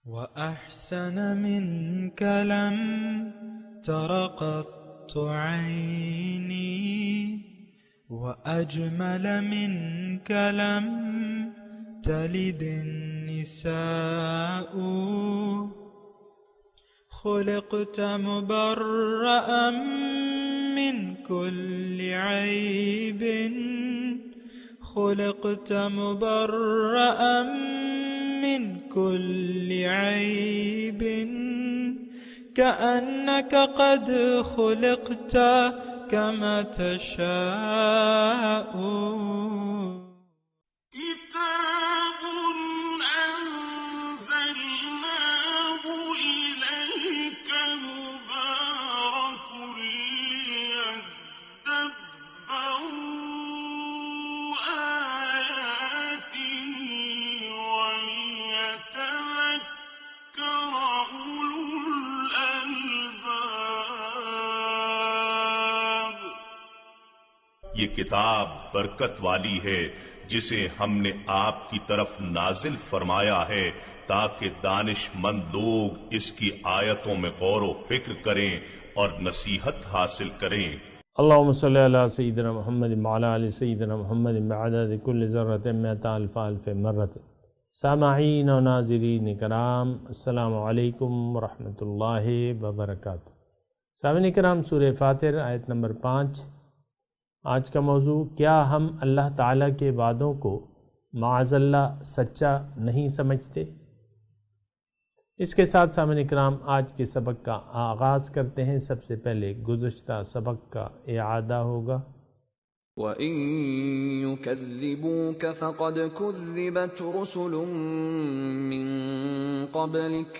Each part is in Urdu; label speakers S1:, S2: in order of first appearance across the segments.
S1: وأحسن منك لم تر قط عيني وأجمل منك لم تلد النساء خلقت مبرأ من كل عيب خلقت مبرأ من كل عيب كأنك قد خلقت كما تشاء
S2: كتاب أنزلناه إليك مبارك ليدبروا آياته وليتذكر أولو الألباب۔
S3: یہ کتاب برکت والی ہے جسے ہم نے آپ کی طرف نازل فرمایا ہے تاکہ دانش مند لوگ اس کی آیتوں میں غور و فکر کریں اور نصیحت حاصل کریں۔
S4: اللہم صلی علی سیدنا محمد وعلی آل سیدنا محمد بعدد کل ذرۃ مئۃ الف الف مرۃ۔ سامعین و ناظرین کرام، السلام علیکم ورحمۃ اللہ وبرکاتہ۔ سامعین کرام، سورہ فاطر آیت نمبر 5۔ آج کا موضوع، کیا ہم اللہ تعالیٰ کے وعدوں کو معاذ اللہ سچا نہیں سمجھتے؟ اس کے ساتھ سامعین اکرام آج کے سبق کا آغاز کرتے ہیں۔ سب سے پہلے گزشتہ سبق کا اعادہ ہوگا۔
S5: وَإِن يُكَذِّبُوكَ فَقَدْ كُذِّبَتْ رُسُلٌ مِّن قَبْلِكَ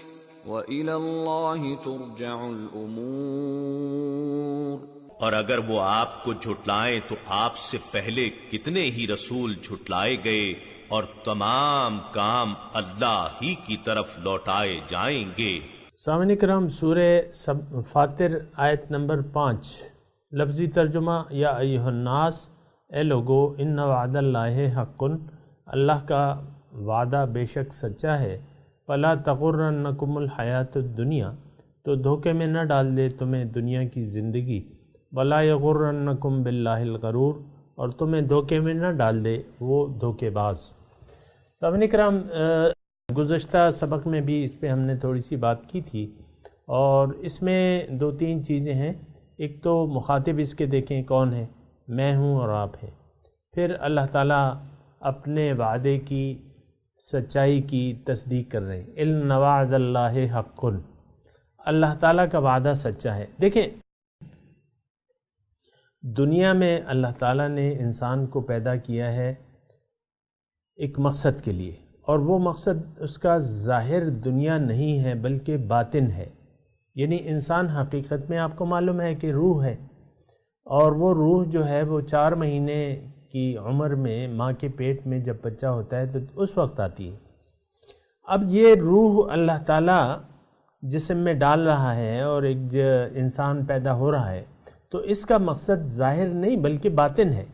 S5: وَإِلَى اللَّهِ تُرْجَعُ الْأُمُورُ۔
S3: اور اگر وہ آپ کو جھٹلائیں تو آپ سے پہلے کتنے ہی رسول جھٹلائے گئے اور تمام کام اللہ ہی کی طرف لوٹائے جائیں گے۔
S4: سامعین کرام، سورہ فاطر آیت نمبر 5، لفظی ترجمہ، یا ایھا الناس، اے لوگو، ان وعد اللہ حق، اللہ کا وعدہ بے شک سچا ہے، فلا تغرنکم الحیات الدنیا، تو دھوکے میں نہ ڈال دے تمہیں دنیا کی زندگی، ولا یغرنکم باللہ الغرور، اور تمہیں دھوکے میں نہ ڈال دے وہ دھوکے باز۔ سامعین کرام، گزشتہ سبق میں بھی اس پہ ہم نے تھوڑی سی بات کی تھی، اور اس میں 2-3 چیزیں ہیں۔ ایک تو مخاطب اس کے دیکھیں کون ہے، میں ہوں اور آپ ہیں۔ پھر اللہ تعالیٰ اپنے وعدے کی سچائی کی تصدیق کر رہے ہیں، ان وعد اللہ حق، اللہ تعالیٰ کا وعدہ سچا ہے۔ دیکھیں، دنیا میں اللہ تعالیٰ نے انسان کو پیدا کیا ہے ایک مقصد کے لیے، اور وہ مقصد اس کا ظاہر دنیا نہیں ہے بلکہ باطن ہے۔ یعنی انسان حقیقت میں آپ کو معلوم ہے کہ روح ہے، اور وہ روح جو ہے وہ 4 مہینے کی عمر میں ماں کے پیٹ میں جب بچہ ہوتا ہے تو اس وقت آتی ہے۔ اب یہ روح اللہ تعالیٰ جسم میں ڈال رہا ہے اور ایک انسان پیدا ہو رہا ہے، تو اس کا مقصد ظاہر نہیں بلکہ باطن ہے۔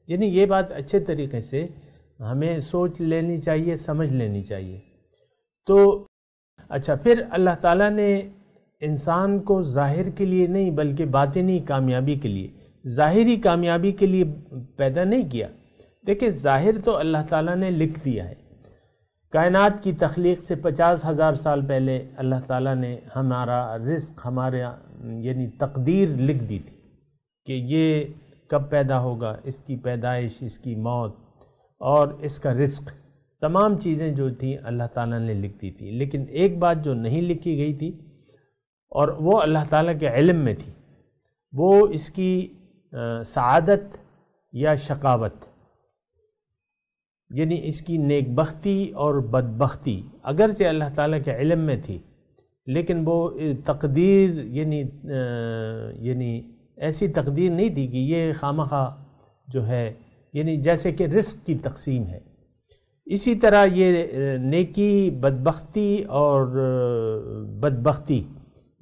S4: یعنی یہ بات اچھے طریقے سے ہمیں سوچ لینی چاہیے، سمجھ لینی چاہیے۔ تو اچھا، پھر اللہ تعالیٰ نے انسان کو ظاہر کے لیے نہیں بلکہ باطنی کامیابی کے لیے، ظاہری کامیابی کے لیے پیدا نہیں کیا۔ دیکھیں، ظاہر تو اللہ تعالیٰ نے لکھ دیا ہے۔ کائنات کی تخلیق سے 50,000 سال پہلے اللہ تعالیٰ نے ہمارا رزق، ہمارے یعنی تقدیر لکھ دی تھی کہ یہ کب پیدا ہوگا، اس کی پیدائش، اس کی موت اور اس کا رزق، تمام چیزیں جو تھیں اللہ تعالیٰ نے لکھ دی تھی۔ لیکن ایک بات جو نہیں لکھی گئی تھی، اور وہ اللہ تعالیٰ کے علم میں تھی، وہ اس کی سعادت یا شقاوت، یعنی اس کی نیک بختی اور بدبختی، اگرچہ اللہ تعالیٰ کے علم میں تھی، لیکن وہ تقدیر یعنی ایسی تقدیر نہیں تھی کہ یہ خامخواہ جو ہے، یعنی جیسے کہ رزق کی تقسیم ہے، اسی طرح یہ نیکی، بدبختی اور بدبختی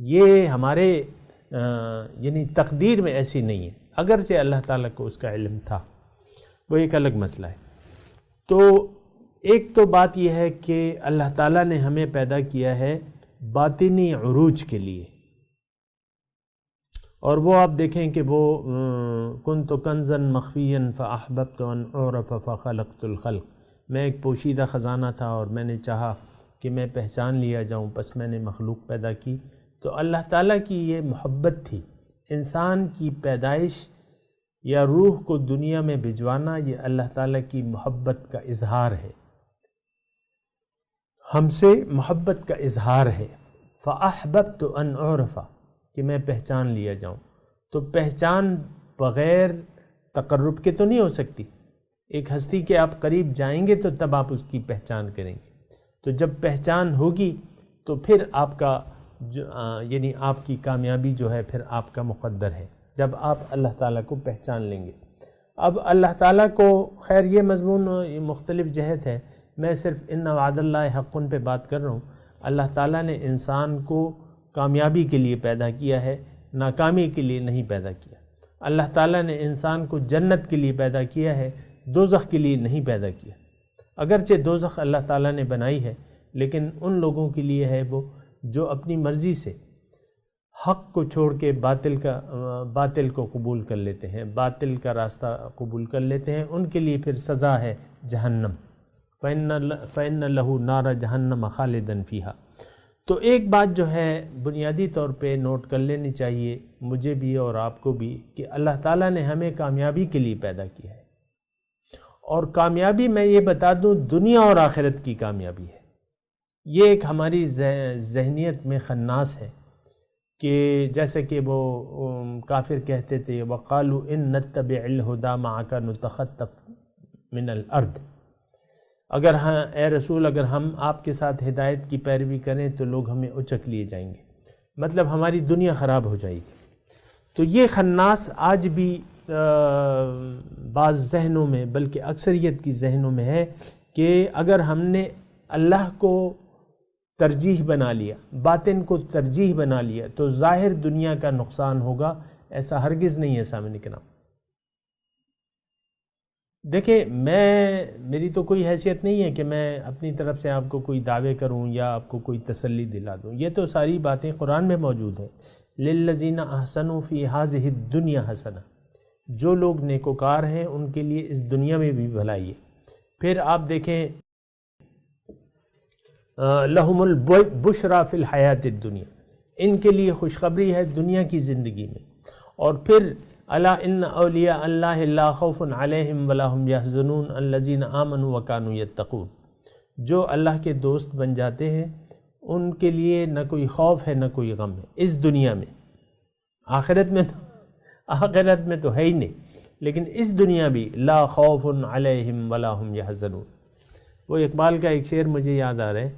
S4: یہ ہمارے یعنی تقدیر میں ایسی نہیں ہے، اگرچہ اللہ تعالیٰ کو اس کا علم تھا، وہ ایک الگ مسئلہ ہے۔ تو ایک تو بات یہ ہے کہ اللہ تعالیٰ نے ہمیں پیدا کیا ہے باطنی عروج کے لیے، اور وہ آپ دیکھیں کہ وہ کنت کنزا مخفیا فاحببت ان اعرف فخلقت الخلق، میں ایک پوشیدہ خزانہ تھا اور میں نے چاہا کہ میں پہچان لیا جاؤں، بس میں نے مخلوق پیدا کی۔ تو اللہ تعالیٰ کی یہ محبت تھی، انسان کی پیدائش یا روح کو دنیا میں بھجوانا یہ اللہ تعالیٰ کی محبت کا اظہار ہے، ہم سے محبت کا اظہار ہے۔ فاحببت ان اعرف، کہ میں پہچان لیا جاؤں۔ تو پہچان بغیر تقرب کے تو نہیں ہو سکتی، ایک ہستی کے آپ قریب جائیں گے تو تب آپ اس کی پہچان کریں گے۔ تو جب پہچان ہوگی تو پھر آپ کا یعنی آپ کی کامیابی جو ہے پھر آپ کا مقدر ہے، جب آپ اللہ تعالیٰ کو پہچان لیں گے۔ اب اللہ تعالیٰ کو، خیر یہ مضمون مختلف جہت ہے، میں صرف ان وعد اللہ حق پہ بات کر رہا ہوں۔ اللہ تعالیٰ نے انسان کو کامیابی کے لیے پیدا کیا ہے، ناکامی کے لیے نہیں پیدا کیا۔ اللہ تعالیٰ نے انسان کو جنت کے لیے پیدا کیا ہے، دوزخ کے لیے نہیں پیدا کیا۔ اگرچہ دوزخ اللہ تعالیٰ نے بنائی ہے، لیکن ان لوگوں کے لیے ہے وہ جو اپنی مرضی سے حق کو چھوڑ کے باطل کو قبول کر لیتے ہیں، باطل کا راستہ قبول کر لیتے ہیں، ان کے لیے پھر سزا ہے جہنم۔ فَإِنَّ لَهُ نَارَ جَهَنَّمَ خَالِدًا فِيهَا۔ تو ایک بات جو ہے بنیادی طور پہ نوٹ کر لینی چاہیے مجھے بھی اور آپ کو بھی، کہ اللہ تعالیٰ نے ہمیں کامیابی کے لیے پیدا کیا ہے، اور کامیابی میں یہ بتا دوں دنیا اور آخرت کی کامیابی ہے۔ یہ ایک ہماری ذہنیت میں خناس ہے کہ جیسے کہ وہ کافر کہتے تھے وَقَالُوا إِن نَتَّبِعِ الْهُدَى مَعَكَ نُتَخَطَّفْ مِنَ الْأَرْضِ، اگر ہاں اے رسول اگر ہم آپ کے ساتھ ہدایت کی پیروی کریں تو لوگ ہمیں اچک لیے جائیں گے، مطلب ہماری دنیا خراب ہو جائے گی۔ تو یہ خناس آج بھی بعض ذہنوں میں بلکہ اکثریت کی ذہنوں میں ہے کہ اگر ہم نے اللہ کو ترجیح بنا لیا، باطن کو ترجیح بنا لیا تو ظاہر دنیا کا نقصان ہوگا۔ ایسا ہرگز نہیں ہے سامنے کے نام۔ دیکھیں میری تو کوئی حیثیت نہیں ہے کہ میں اپنی طرف سے آپ کو کوئی دعوے کروں یا آپ کو کوئی تسلی دلا دوں، یہ تو ساری باتیں قرآن میں موجود ہیں۔ لِلَّذِينَ أَحْسَنُوا فِي هَذِهِ الدُّنْيَا حَسَنَةٌ، جو لوگ نیکوکار ہیں ان کے لیے اس دنیا میں بھی بھلائی ہے۔ پھر آپ دیکھیں لَهُمُ الْبُشْرَى فِي الْحَيَاةِ الدُّنْيَا، ان کے لیے خوشخبری ہے دنیا کی زندگی میں۔ اور پھر الا ان اولیاء اللہ لا خوف علیہم ولا هم يحزنون الذین آمنوا وکانوا یتقون، جو اللہ کے دوست بن جاتے ہیں ان کے لیے نہ کوئی خوف ہے نہ کوئی غم ہے اس دنیا میں۔ آخرت میں تو ہے ہی نہیں، لیکن اس دنیا بھی لا خوف علیہم ولا هم يحزنون۔ وہ اقبال کا ایک شعر مجھے یاد آ رہا ہے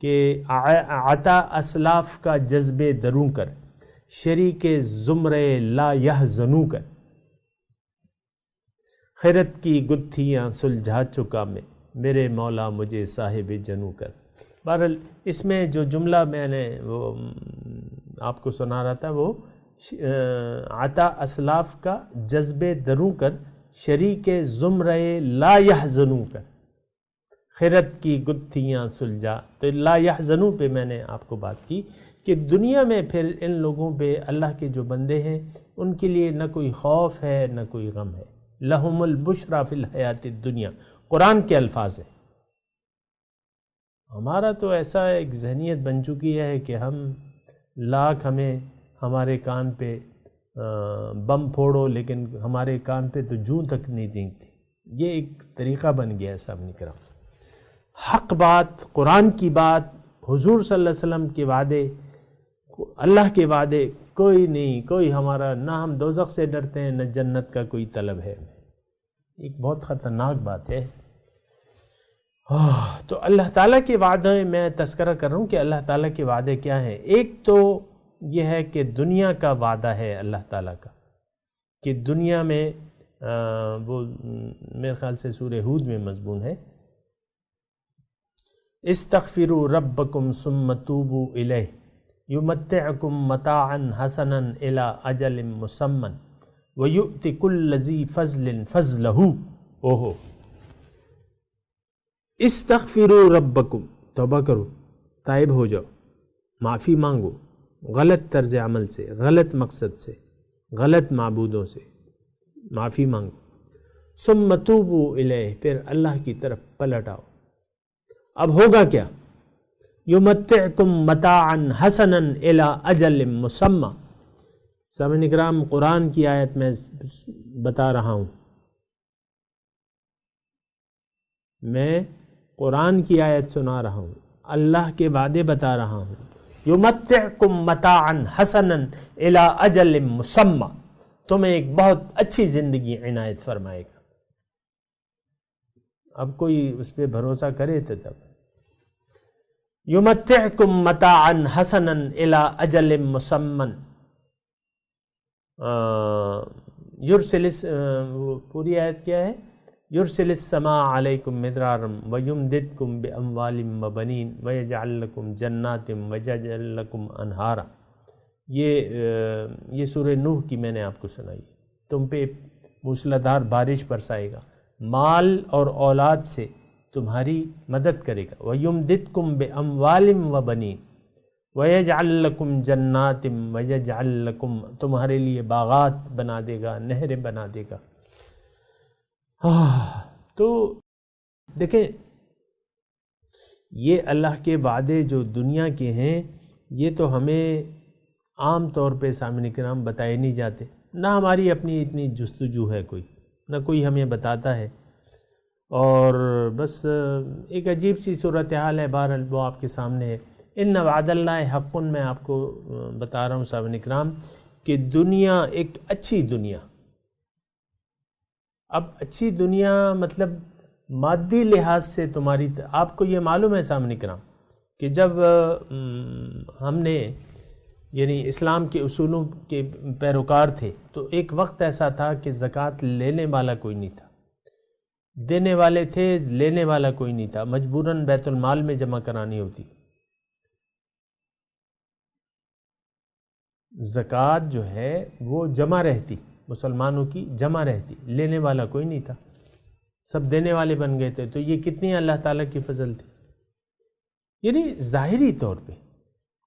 S4: کہ عطا اسلاف کا جذبے دروں کر، شریک زمرے لا یحزنو کر، خیرت کی گتھیاں سلجھا چکا میں، میرے مولا مجھے صاحب جنو کر۔ بہرحال اس میں جو جملہ میں نے وہ آپ کو سنا رہا تھا وہ عطا اسلاف کا جذبے دروں کر، شریک زمرے لا یحزنو کر، خیرت کی گتھیاں سلجھا۔ تو لا یحزنو پہ میں نے آپ کو بات کی کہ دنیا میں پھر ان لوگوں پہ اللہ کے جو بندے ہیں ان کے لیے نہ کوئی خوف ہے نہ کوئی غم ہے۔ لہم البشریٰ فی الحیات الدنیا، قرآن کے الفاظ ہیں۔ ہمارا تو ایسا ایک ذہنیت بن چکی ہے کہ ہم لاکھ ہمیں ہمارے کان پہ بم پھوڑو لیکن ہمارے کان پہ تو جوں تک نہیں دینگتی۔ یہ ایک طریقہ بن گیا ہے سامنے کرام۔ حق بات، قرآن کی بات، حضور صلی اللہ علیہ وسلم کے وعدے، اللہ کے وعدے کوئی نہیں، کوئی ہمارا نہ ہم دوزخ سے ڈرتے ہیں نہ جنت کا کوئی طلب ہے۔ ایک بہت خطرناک بات ہے۔ تو اللہ تعالیٰ کے وعدے میں تذکرہ کر رہا ہوں کہ اللہ تعالیٰ کے وعدے کیا ہیں۔ ایک تو یہ ہے کہ دنیا کا وعدہ ہے اللہ تعالیٰ کا کہ دنیا میں وہ میرے خیال سے سورہ ہود میں مضمون ہے، استغفروا ربکم ثم توبوا الیہ یمتعکم متاعا حسنا الی اجل مسمى ویؤتی کل ذی فضل فضلہ۔ اوہو، استغفروا ربکم، توبہ کرو، تائب ہو جاؤ، معافی مانگو غلط طرز عمل سے، غلط مقصد سے، غلط معبودوں سے معافی مانگو، ثم توبوا الیہ، پھر اللہ کی طرف پلٹ آؤ۔ اب ہوگا کیا؟ یمتعکم متاعا حسنا الی اجل مسمی۔ سامعین اکرام، قرآن کی آیت میں بتا رہا ہوں، میں قرآن کی آیت سنا رہا ہوں، اللہ کے وعدے بتا رہا ہوں۔ یمتعکم متاعا حسنا الی اجل مسمی، تمہیں ایک بہت اچھی زندگی عنایت فرمائے گا۔ اب کوئی اس پہ بھروسہ کرے تو تب یمتعکم متاعا حسنا الی اجل مسمی، یرسل، پوری آیت کیا ہے؟ یرسل السماء علیکم مدرارا ویمددکم باموال وبنین ویجعل لکم جنات ویجعل لکم انہارا۔ یہ سورہ نوح کی میں نے آپ کو سنائی، تم پہ موسلادھار بارش برسائے گا، مال اور اولاد سے تمہاری مدد کرے گا، وَيُمْدِدْكُمْ بِأَمْوَالٍ وَبَنِينَ وَيَجْعَلْ لَكُمْ جَنَّاتٍ وَيَجْعَلْ لَكُمْ، تمہارے لیے باغات بنا دے گا، نہریں بنا دے گا۔ تو دیکھیں، یہ اللہ کے وعدے جو دنیا کے ہیں، یہ تو ہمیں عام طور پہ سامعین کرام بتائے نہیں جاتے، نہ ہماری اپنی اتنی جستجو ہے کوئی، نہ کوئی ہمیں بتاتا ہے، اور بس ایک عجیب سی صورتحال ہے، بہرحال وہ آپ کے سامنے ہے۔ ان وعد اللہ حق، میں آپ کو بتا رہا ہوں سامعین اکرام کہ دنیا ایک اچھی دنیا، اب اچھی دنیا مطلب مادی لحاظ سے تمہاری، آپ کو یہ معلوم ہے سامعین اکرام کہ جب ہم نے یعنی اسلام کے اصولوں کے پیروکار تھے تو ایک وقت ایسا تھا کہ زکوٰۃ لینے والا کوئی نہیں تھا، دینے والے تھے، لینے والا کوئی نہیں تھا، مجبوراً بیت المال میں جمع کرانی ہوتی۔ زکوٰۃ جو ہے وہ جمع رہتی، مسلمانوں کی جمع رہتی، لینے والا کوئی نہیں تھا، سب دینے والے بن گئے تھے۔ تو یہ کتنی اللہ تعالیٰ کی فضل تھی، یعنی ظاہری طور پہ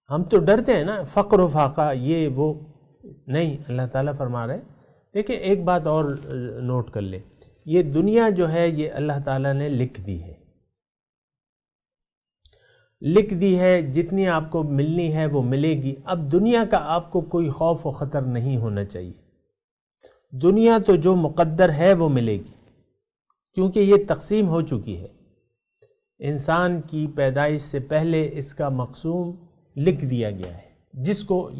S4: ہم تو ڈرتے ہیں نا، فقر و فاقہ یہ وہ نہیں، اللہ تعالیٰ فرما رہے۔ دیکھیں ایک بات اور نوٹ کر لیں، یہ دنیا جو ہے یہ اللہ تعالیٰ نے لکھ دی ہے، لکھ دی ہے، جتنی آپ کو ملنی ہے وہ ملے گی۔ اب دنیا کا آپ کو کوئی خوف و خطر نہیں ہونا چاہیے، دنیا تو جو مقدر ہے وہ ملے گی، کیونکہ یہ تقسیم ہو چکی ہے، انسان کی پیدائش سے پہلے اس کا مقسوم لکھ دیا گیا ہے،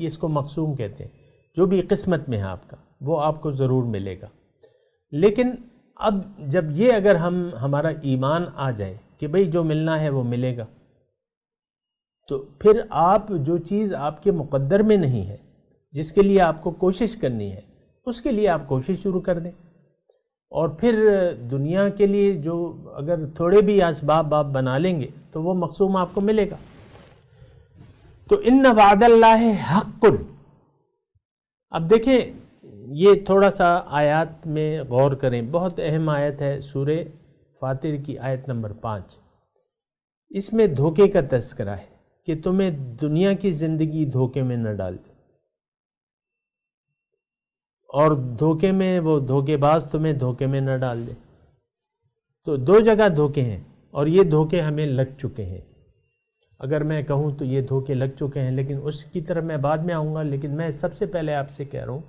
S4: اس کو مقسوم کہتے ہیں، جو بھی قسمت میں ہے آپ کا وہ آپ کو ضرور ملے گا۔ لیکن اب جب یہ اگر ہمارا ایمان آ جائے کہ بھئی جو ملنا ہے وہ ملے گا، تو پھر آپ جو چیز آپ کے مقدر میں نہیں ہے، جس کے لیے آپ کو کوشش کرنی ہے، اس کے لیے آپ کوشش شروع کر دیں، اور پھر دنیا کے لیے جو اگر تھوڑے بھی اسباب آپ بنا لیں گے تو وہ مقسوم آپ کو ملے گا۔ تو ان وعد اللہ حق۔ اب دیکھیں یہ تھوڑا سا آیات میں غور کریں، بہت اہم آیت ہے، سورہ فاطر کی آیت نمبر 5۔ اس میں دھوکے کا تذکرہ ہے کہ تمہیں دنیا کی زندگی دھوکے میں نہ ڈال دے، اور دھوکے میں وہ دھوکے باز تمہیں دھوکے میں نہ ڈال دے۔ تو دو جگہ دھوکے ہیں، اور یہ دھوکے ہمیں لگ چکے ہیں۔ اگر میں کہوں تو یہ دھوکے لگ چکے ہیں، لیکن اس کی طرف میں بعد میں آؤں گا، لیکن میں سب سے پہلے آپ سے کہہ رہا ہوں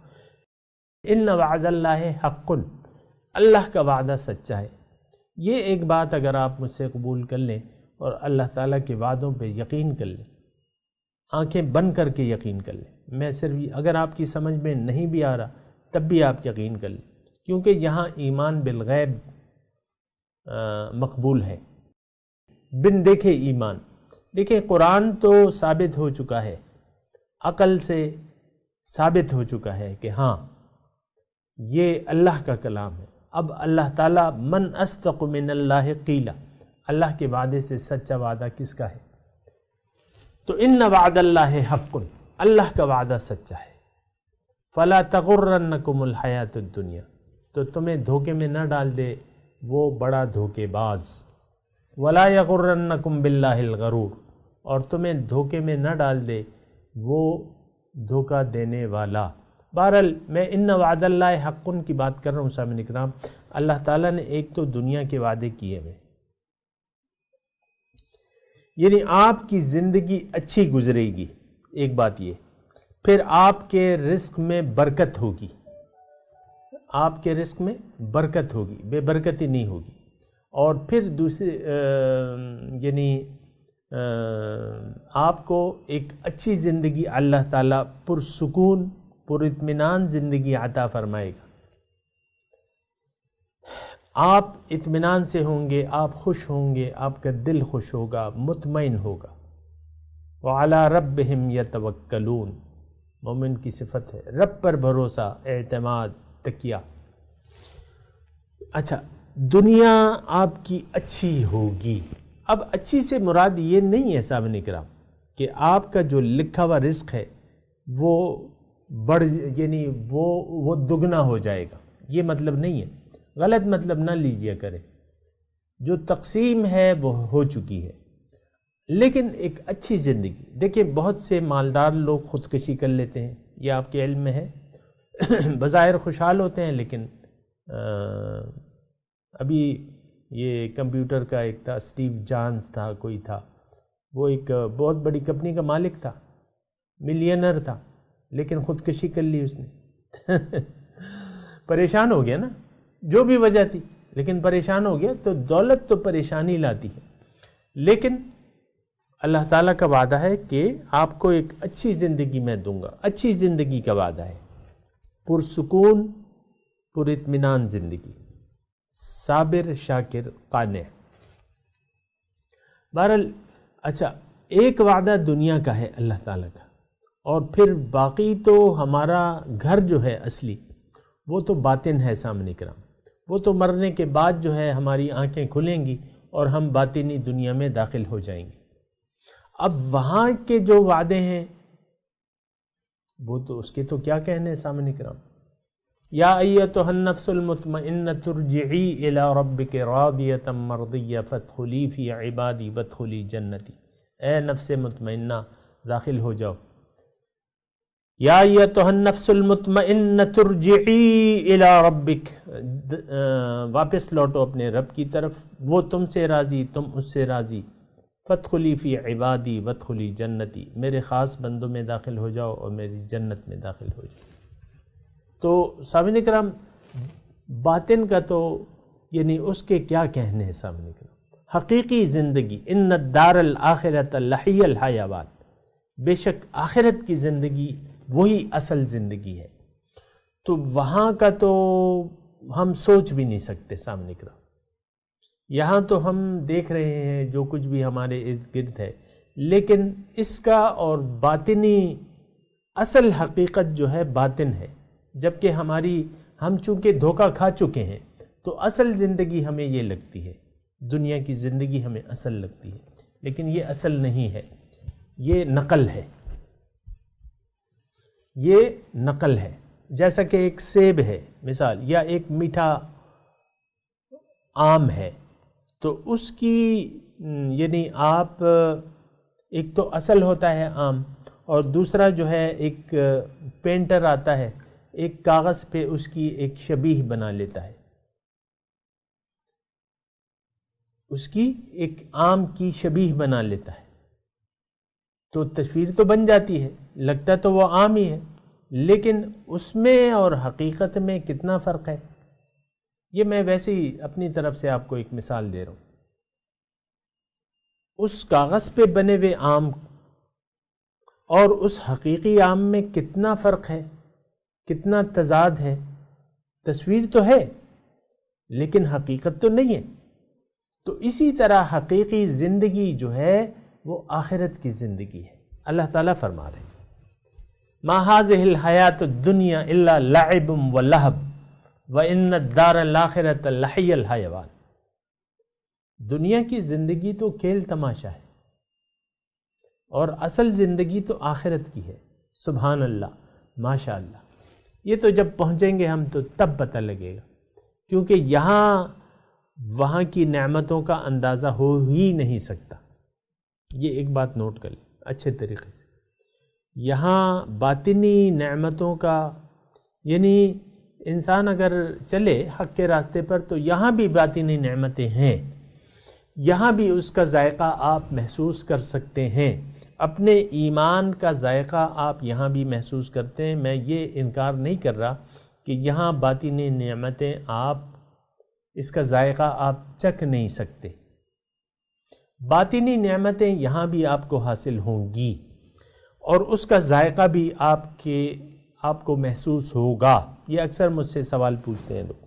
S4: ان وعد اللہ حق، اللہ کا وعدہ سچا ہے۔ یہ ایک بات اگر آپ مجھ سے قبول کر لیں اور اللہ تعالیٰ کے وعدوں پہ یقین کر لیں، آنکھیں بند کر کے یقین کر لیں، میں صرف اگر آپ کی سمجھ میں نہیں بھی آ رہا تب بھی آپ یقین کر لیں، کیونکہ یہاں ایمان بالغیب مقبول ہے، بن دیکھے ایمان۔ دیکھیں قرآن تو ثابت ہو چکا ہے، عقل سے ثابت ہو چکا ہے کہ ہاں یہ اللہ کا کلام ہے۔ اب اللہ تعالیٰ من اصدق من اللہ قیلا، اللہ کے وعدے سے سچا وعدہ کس کا ہے؟ تو ان وعد اللہ حق، اللہ کا وعدہ سچا ہے۔ فلا تغرنکم الحیات الدنیا، تو تمہیں دھوکے میں نہ ڈال دے وہ بڑا دھوکے باز، وَلَا يَغُرَّنَّكُمْ بِاللَّهِ الْغَرُورُ، اور تمہیں دھوکے میں نہ ڈال دے وہ دھوکہ دینے والا۔ بہرحال میں ان وعد اللہ حق کی بات کر رہا ہوں سامعین اکرام۔ اللہ تعالیٰ نے ایک تو دنیا کے وعدے کیے ہوئے، یعنی آپ کی زندگی اچھی گزرے گی، ایک بات یہ، پھر آپ کے رزق میں برکت ہوگی، آپ کے رزق میں برکت ہوگی، بے برکتی نہیں ہوگی، اور پھر دوسری یعنی آپ کو ایک اچھی زندگی اللہ تعالیٰ پرسکون پر اطمینان زندگی عطا فرمائے گا۔ آپ اطمینان سے ہوں گے، آپ خوش ہوں گے، آپ کا دل خوش ہوگا، مطمئن ہوگا۔ وَعَلَىٰ رَبِّهِمْ يَتَوَكَّلُونَ، مومن کی صفت ہے رب پر بھروسہ، اعتماد، تکیہ۔ اچھا، دنیا آپ کی اچھی ہوگی۔ اب اچھی سے مراد یہ نہیں ہے سامعین کرام کہ آپ کا جو لکھا ہوا رزق ہے وہ یعنی وہ دگنا ہو جائے گا، یہ مطلب نہیں ہے، غلط مطلب نہ لیجیے کرے، جو تقسیم ہے وہ ہو چکی ہے۔ لیکن ایک اچھی زندگی، دیکھیں بہت سے مالدار لوگ خودکشی کر لیتے ہیں، یہ آپ کے علم میں ہے، بظاہر خوشحال ہوتے ہیں، لیکن ابھی یہ کمپیوٹر کا ایک تھا، اسٹیو جانز تھا، کوئی تھا، وہ ایک بہت بڑی کمپنی کا مالک تھا، ملینر تھا، لیکن خودکشی کر لی اس نے۔ پریشان ہو گیا نا، جو بھی وجہ تھی، لیکن پریشان ہو گیا۔ تو دولت تو پریشانی لاتی ہے، لیکن اللہ تعالیٰ کا وعدہ ہے کہ آپ کو ایک اچھی زندگی میں دوں گا، اچھی زندگی کا وعدہ ہے، پرسکون پر اطمینان زندگی، صابر شاکر قانع۔ بہرحال اچھا، ایک وعدہ دنیا کا ہے اللہ تعالیٰ کا، اور پھر باقی تو ہمارا گھر جو ہے اصلی وہ تو باطن ہے سامنے کرام، وہ تو مرنے کے بعد جو ہے ہماری آنکھیں کھلیں گی اور ہم باطنی دنیا میں داخل ہو جائیں گے۔ اب وہاں کے جو وعدے ہیں وہ تو اس کے تو کیا کہنے سامنے کرام۔ یا ایتھا النفس المطمئنۃ ارجعی الی ربک راضیۃ مرضیہ فادخلی فی عبادی وادخلی جنتی، اے نفس مطمئنہ داخل ہو جاؤ۔ یا ایتھا النفس المطمئنۃ ارجعی الی ربک، واپس لوٹو اپنے رب کی طرف، وہ تم سے راضی، تم اس سے راضی۔ فادخلی فی عبادی وادخلی جنتی، میرے خاص بندوں میں داخل ہو جاؤ اور میری جنت میں داخل ہو جاؤ۔ تو سامعین کرام، باطن کا تو یعنی اس کے کیا کہنے ہیں سامعین کرام۔ حقیقی زندگی، ان الدار الآخرۃ لہی الحیوان، بے شک آخرت کی زندگی وہی اصل زندگی ہے۔ تو وہاں کا تو ہم سوچ بھی نہیں سکتے سامنے کرام۔ یہاں تو ہم دیکھ رہے ہیں جو کچھ بھی ہمارے ارد گرد ہے، لیکن اس کا اور باطنی اصل حقیقت جو ہے باطن ہے، جبکہ ہم چونکہ دھوکہ کھا چکے ہیں تو اصل زندگی ہمیں یہ لگتی ہے، دنیا کی زندگی ہمیں اصل لگتی ہے، لیکن یہ اصل نہیں ہے، یہ نقل ہے، یہ نقل ہے۔ جیسا کہ ایک سیب ہے مثال، یا ایک میٹھا آم ہے، تو اس کی یعنی آپ ایک تو اصل ہوتا ہے آم، اور دوسرا جو ہے ایک پینٹر آتا ہے، ایک کاغذ پہ اس کی ایک شبیہ بنا لیتا ہے، اس کی ایک آم کی شبیہ بنا لیتا ہے، تو تصویر تو بن جاتی ہے، لگتا تو وہ آم ہی ہے، لیکن اس میں اور حقیقت میں کتنا فرق ہے۔ یہ میں ویسے ہی اپنی طرف سے آپ کو ایک مثال دے رہا ہوں۔ اس کاغذ پہ بنے ہوئے آم اور اس حقیقی آم میں کتنا فرق ہے، کتنا تضاد ہے۔ تصویر تو ہے لیکن حقیقت تو نہیں ہے۔ تو اسی طرح حقیقی زندگی جو ہے وہ آخرت کی زندگی ہے۔ اللہ تعالیٰ فرما رہے ہیں ما هذه الحیات الدنیا الا لعب ولہب وان الدار الاخرۃ لہی الحیوان، دنیا کی زندگی تو کھیل تماشا ہے اور اصل زندگی تو آخرت کی ہے۔ سبحان اللہ، ماشاء اللہ۔ یہ تو جب پہنچیں گے ہم تو تب پتہ لگے گا، کیونکہ یہاں وہاں کی نعمتوں کا اندازہ ہو ہی نہیں سکتا۔ یہ ایک بات نوٹ کر لیں اچھے طریقے سے۔ یہاں باطنی نعمتوں کا، یعنی انسان اگر چلے حق کے راستے پر تو یہاں بھی باطنی نعمتیں ہیں، یہاں بھی اس کا ذائقہ آپ محسوس کر سکتے ہیں، اپنے ایمان کا ذائقہ آپ یہاں بھی محسوس کرتے ہیں۔ میں یہ انکار نہیں کر رہا کہ یہاں باطنی نعمتیں آپ اس کا ذائقہ آپ چکھ نہیں سکتے، باطنی نعمتیں یہاں بھی آپ کو حاصل ہوں گی اور اس کا ذائقہ بھی آپ کو محسوس ہوگا۔ یہ اکثر مجھ سے سوال پوچھتے ہیں لوگ۔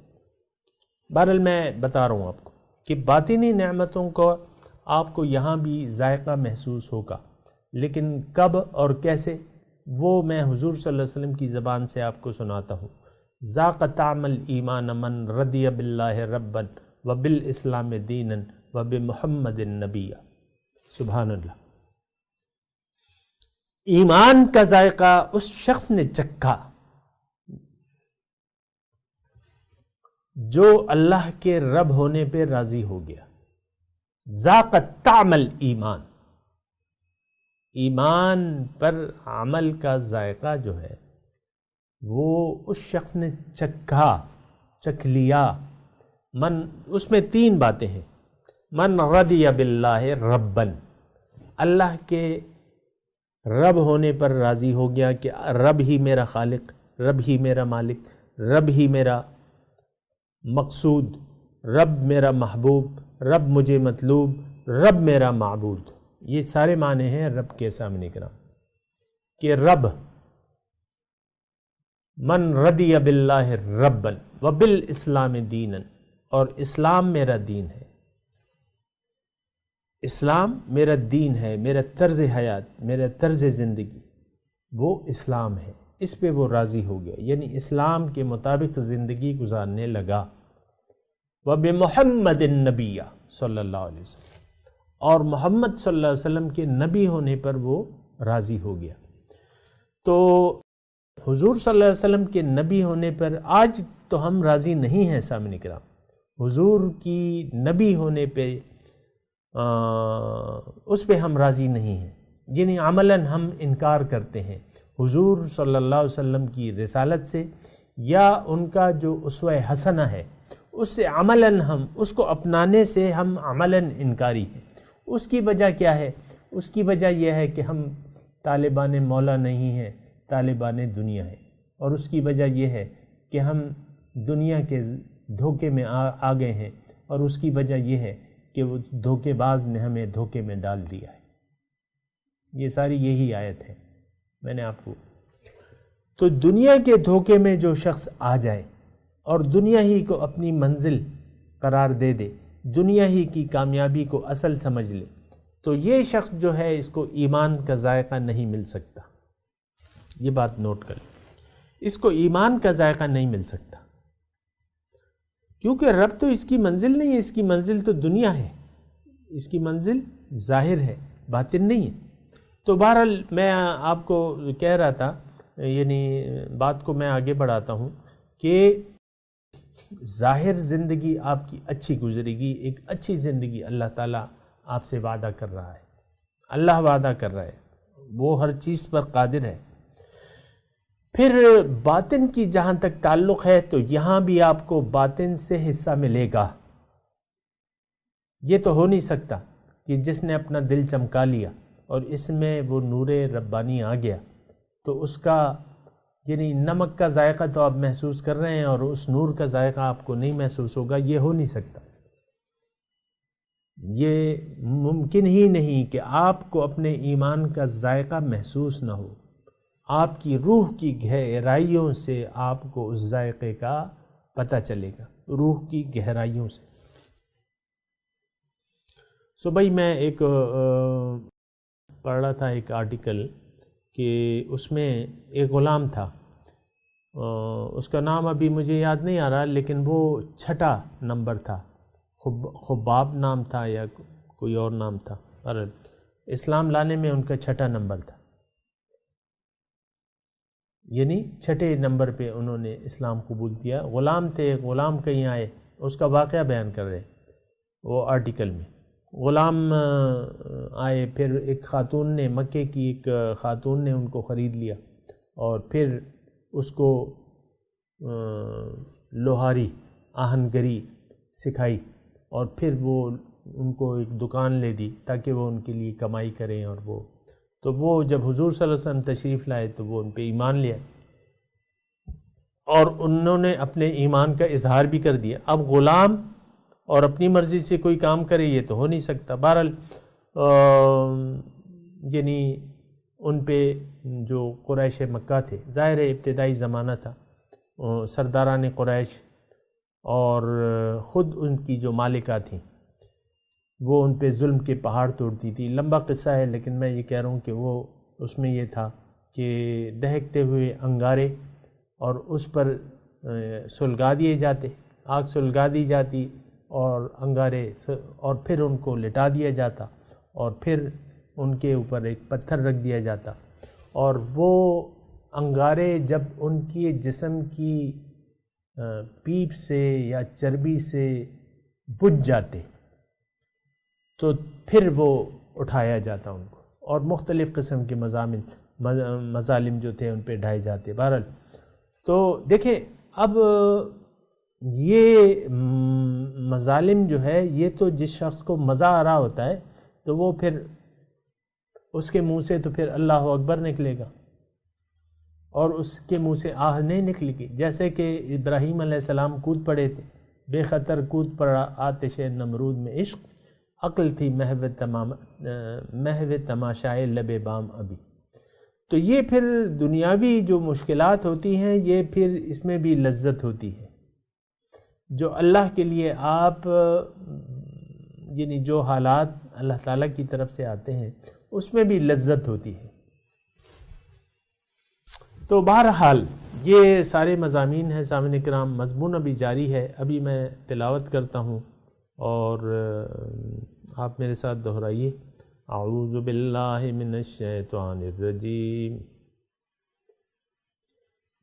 S4: بہرحال میں بتا رہا ہوں آپ کو کہ باطنی نعمتوں کو آپ کو یہاں بھی ذائقہ محسوس ہوگا، لیکن کب اور کیسے وہ میں حضور صلی اللہ علیہ وسلم کی زبان سے آپ کو سناتا ہوں۔ ذاق طعم الایمان من رضی باللہ ربا وبالاسلام دینا وبمحمد نبیا۔ سبحان اللہ۔ ایمان کا ذائقہ اس شخص نے چکھا جو اللہ کے رب ہونے پہ راضی ہو گیا۔ ذاق طعم الایمان، ایمان پر عمل کا ذائقہ جو ہے وہ اس شخص نے چکھ لیا۔ اس میں 3 باتیں ہیں۔ من رضی باللہ ربا، اللہ کے رب ہونے پر راضی ہو گیا کہ رب ہی میرا خالق، رب ہی میرا مالک، رب ہی میرا مقصود، رب میرا محبوب، رب مجھے مطلوب، رب میرا معبود۔ یہ سارے معنی ہیں رب کے سامنے کرام کہ رب، من رضی باللہ ربا وبالاسلام دینا، اور اسلام میرا دین ہے، اسلام میرا دین ہے، میرا طرز حیات، میرا طرز زندگی وہ اسلام ہے، اس پہ وہ راضی ہو گیا، یعنی اسلام کے مطابق زندگی گزارنے لگا۔ وبمحمد النبی صلی اللہ علیہ وسلم، اور محمد صلی اللہ علیہ وسلم کے نبی ہونے پر وہ راضی ہو گیا۔ تو حضور صلی اللہ علیہ وسلم کے نبی ہونے پر آج تو ہم راضی نہیں ہیں سامنے کرام، حضور کی نبی ہونے پہ اس پہ ہم راضی نہیں ہیں، یعنی عملاً ہم انکار کرتے ہیں حضور صلی اللہ علیہ وسلم کی رسالت سے، یا ان کا جو اسوہ حسنہ ہے اس سے عملاً ہم اس کو اپنانے سے ہم عملاً انکاری ہیں۔ اس کی وجہ کیا ہے؟ اس کی وجہ یہ ہے کہ ہم طالبان مولا نہیں ہیں، طالبان دنیا ہے، اور اس کی وجہ یہ ہے کہ ہم دنیا کے دھوکے میں آ گئے ہیں، اور اس کی وجہ یہ ہے کہ وہ دھوکے باز نے ہمیں دھوکے میں ڈال دیا ہے۔ یہ ساری یہی آیت ہے میں نے آپ کو۔ تو دنیا کے دھوکے میں جو شخص آ جائے اور دنیا ہی کو اپنی منزل قرار دے دے، دنیا ہی کی کامیابی کو اصل سمجھ لے، تو یہ شخص جو ہے اس کو ایمان کا ذائقہ نہیں مل سکتا۔ یہ بات نوٹ کر لیں، اس کو ایمان کا ذائقہ نہیں مل سکتا، کیونکہ رب تو اس کی منزل نہیں ہے، اس کی منزل تو دنیا ہے، اس کی منزل ظاہر ہے، باطن نہیں ہے۔ تو بہرحال میں آپ کو کہہ رہا تھا، یعنی بات کو میں آگے بڑھاتا ہوں کہ ظاہر زندگی آپ کی اچھی گزرے گی، ایک اچھی زندگی اللہ تعالیٰ آپ سے وعدہ کر رہا ہے، اللہ وعدہ کر رہا ہے، وہ ہر چیز پر قادر ہے۔ پھر باطن کی جہاں تک تعلق ہے تو یہاں بھی آپ کو باطن سے حصہ ملے گا۔ یہ تو ہو نہیں سکتا کہ جس نے اپنا دل چمکا لیا اور اس میں وہ نور ربانی آ گیا تو اس کا، یعنی نمک کا ذائقہ تو آپ محسوس کر رہے ہیں اور اس نور کا ذائقہ آپ کو نہیں محسوس ہوگا، یہ ہو نہیں سکتا۔ یہ ممکن ہی نہیں کہ آپ کو اپنے ایمان کا ذائقہ محسوس نہ ہو، آپ کی روح کی گہرائیوں سے آپ کو اس ذائقے کا پتہ چلے گا، روح کی گہرائیوں سے۔ صبح میں ایک پڑھ رہا تھا ایک آرٹیکل کہ اس میں ایک غلام تھا، اس کا نام ابھی مجھے یاد نہیں آ رہا، لیکن وہ 6 نمبر تھا، خباب نام تھا یا کوئی اور نام تھا، اور اسلام لانے میں ان کا 6 نمبر تھا، یعنی 6 نمبر پہ انہوں نے اسلام قبول کیا۔ غلام تھے، غلام کہیں آئے، اس کا واقعہ بیان کر رہے وہ آرٹیکل میں غلام آئے، پھر ایک خاتون نے، مکے کی ایک خاتون نے ان کو خرید لیا اور پھر اس کو لوہاری، آہنگری سکھائی، اور پھر وہ ان کو ایک دکان لے دی تاکہ وہ ان کے لیے کمائی کریں، اور وہ جب حضور صلی اللہ علیہ وسلم تشریف لائے تو وہ ان پہ ایمان لیا اور انہوں نے اپنے ایمان کا اظہار بھی کر دیا۔ اب غلام اور اپنی مرضی سے کوئی کام کرے یہ تو ہو نہیں سکتا۔ بہرحال یعنی ان پہ جو قریش مکہ تھے، ظاہر ابتدائی زمانہ تھا، سرداران قریش اور خود ان کی جو مالکہ تھیں وہ ان پہ ظلم کے پہاڑ توڑتی تھی۔ لمبا قصہ ہے، لیکن میں یہ کہہ رہا ہوں کہ وہ اس میں یہ تھا کہ دہکتے ہوئے انگارے اور اس پر سلگا دیے جاتے، آگ سلگا دی جاتی اور انگارے، اور پھر ان کو لٹا دیا جاتا اور پھر ان کے اوپر ایک پتھر رکھ دیا جاتا، اور وہ انگارے جب ان کی جسم کی پیپ سے یا چربی سے بجھ جاتے تو پھر وہ اٹھایا جاتا ان کو، اور مختلف قسم کے مظالم جو تھے ان پہ ڈھائے جاتے۔ بہرحال تو دیکھیں، اب یہ مظالم جو ہے، یہ تو جس شخص کو مزہ آ رہا ہوتا ہے تو وہ پھر اس کے منہ سے تو پھر اللہ اکبر نکلے گا اور اس کے منہ سے آہ نہیں نکلے گی۔ جیسے کہ ابراہیم علیہ السلام کود پڑے تھے، بے خطر کود پڑا آتش نمرود میں عشق، عقل تھی محو تماشائے لب بام ابھی۔ تو یہ پھر دنیاوی جو مشکلات ہوتی ہیں، یہ پھر اس میں بھی لذت ہوتی ہے۔ جو اللہ کے لیے آپ یعنی جو حالات اللہ تعالیٰ کی طرف سے آتے ہیں اس میں بھی لذت ہوتی ہے۔ تو بہرحال یہ سارے مضامین ہیں سامعین کرام، مضمون ابھی جاری ہے، ابھی میں تلاوت کرتا ہوں اور آپ میرے ساتھ دہرائیے۔ اعوذ باللہ من الشیطان الرجیم،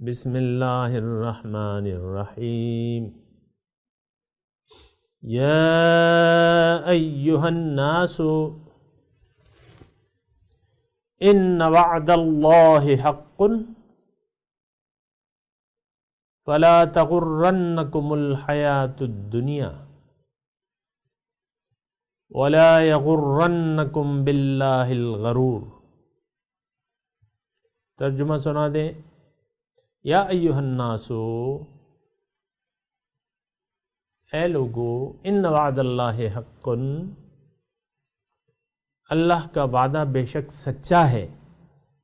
S4: بسم اللہ الرحمن الرحیم۔ یا ایہا الناس ان وعد اللہ حق فلا تغرنکم الحیاۃ الدنیا ولا یغرنکم باللہ الغرور۔ ترجمہ سنا دیں۔ یا ایھا الناس، اے لوگو، ان وعد اللہ حق، اللہ کا وعدہ بے شک سچا ہے،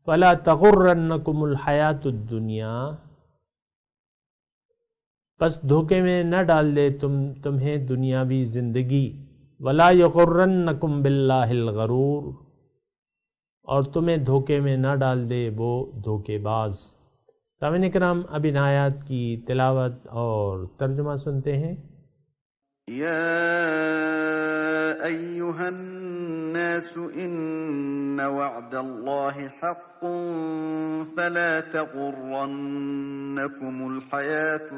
S4: فلا تغرنکم الحیاۃ الدنیا، پس دھوکے میں نہ ڈال دے تمہیں دنیاوی زندگی، ولا یغرنکم باللہ الغرور، اور تمہیں دھوکے میں نہ ڈال دے وہ دھوکے باز۔ سامعین کرام، اب ان آیات کی تلاوت اور ترجمہ سنتے ہیں۔
S6: یا ایھا الناس ان وعد اللہ حق فلا تغرنکم الحیاة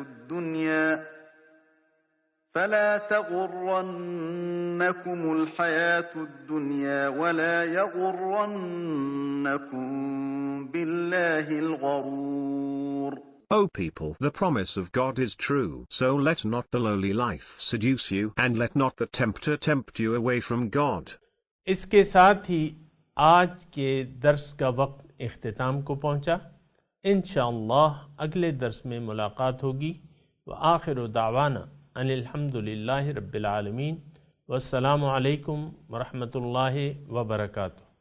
S6: الدنیا ولا یغرنکم باللہ الغرور۔
S7: O people, the promise of God is true, so let not the lowly life seduce you, and let not the tempter tempt you away from God.
S4: اس کے ساتھ ہی آج کے درس کا وقت اختتام کو پہنچا۔ انشاءاللہ اگلے درس میں ملاقات ہوگی۔ وآخر دعوانا ان الحمدللہ رب العالمین، والسلام علیکم ورحمۃ اللہ وبرکاتہ۔